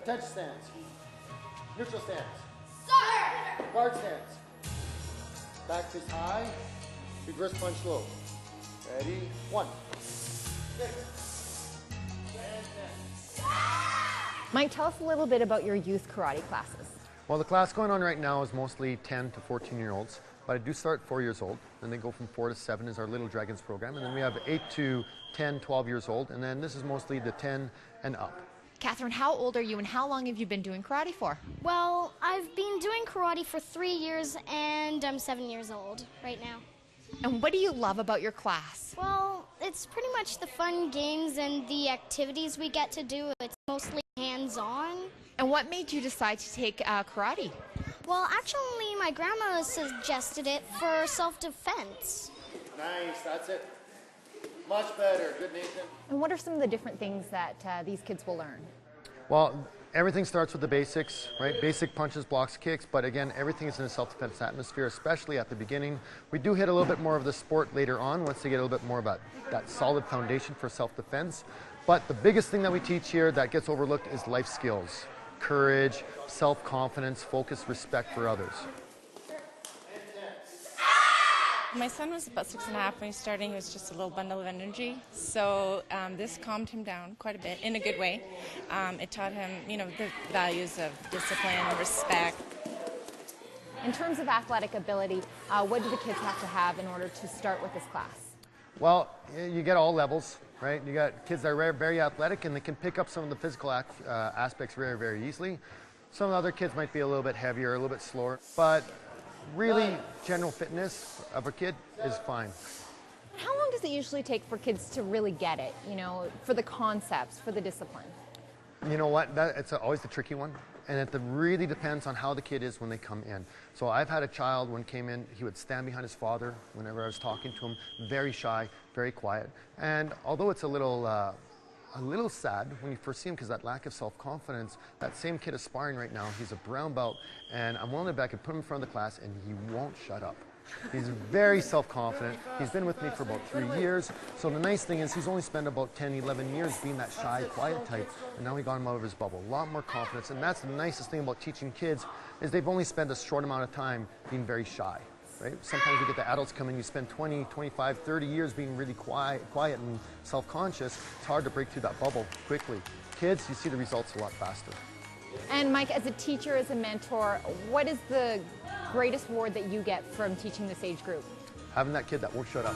Attention stance. Neutral stance. Sir! Guard stance. Back fist high. Reverse punch low. Ready? 1. 6. And 10. Mike, tell us a little bit about your youth karate classes. Well, the class going on right now is mostly 10 to 14-year-olds, but I do start at 4 years old, and then go from 4 to 7 is our Little Dragons program, and then we have 8 to 10, 12 years old, and then this is mostly the 10 and up. Katherine, how old are you and how long have you been doing karate for? Well, I've been doing karate for 3 years and I'm 7 years old right now. And what do you love about your class? Well, it's pretty much the fun games and the activities we get to do. It's mostly hands-on. And what made you decide to take karate? Well, actually, my grandma suggested it for self-defense. Nice, that's it. Much better. Good, Nathan. And what are some of the different things that these kids will learn? Well, everything starts with the basics, right? Basic punches, blocks, kicks, but again, everything is in a self-defense atmosphere, especially at the beginning. We do hit a little bit more of the sport later on once they get a little bit more about that solid foundation for self-defense. But the biggest thing that we teach here that gets overlooked is life skills. Courage, self-confidence, focus, respect for others. My son was about 6.5 when he started. He was just a little bundle of energy. So this calmed him down quite a bit in a good way. It taught him, the values of discipline, respect. In terms of athletic ability, what do the kids have to have in order to start with this class? Well, you get all levels, right? You got kids that are very athletic and they can pick up some of the physical aspects very, very easily. Some of the other kids might be a little bit heavier, a little bit slower, but really general fitness of a kid is fine. How long does it usually take for kids to really get it, for the concepts, for the discipline? You know what, it's always the tricky one. And it really depends on how the kid is when they come in. So I've had a child when he came in, he would stand behind his father whenever I was talking to him, very shy, very quiet. And although it's a little sad when you first see him because that lack of self-confidence, that same kid aspiring right now, he's a brown belt, and I'm willing to bet I could put him in front of the class and he won't shut up. He's very self-confident. He's been with me for about 3 years. So the nice thing is he's only spent about 10, 11 years being that shy, quiet type, and now we got him out of his bubble. A lot more confidence, and that's the nicest thing about teaching kids is they've only spent a short amount of time being very shy. Right? Sometimes you get the adults come in, you spend 20, 25, 30 years being really quiet and self-conscious. It's hard to break through that bubble quickly. Kids, you see the results a lot faster. And Mike, as a teacher, as a mentor, what is the greatest reward that you get from teaching this age group? Having that kid that won't shut up.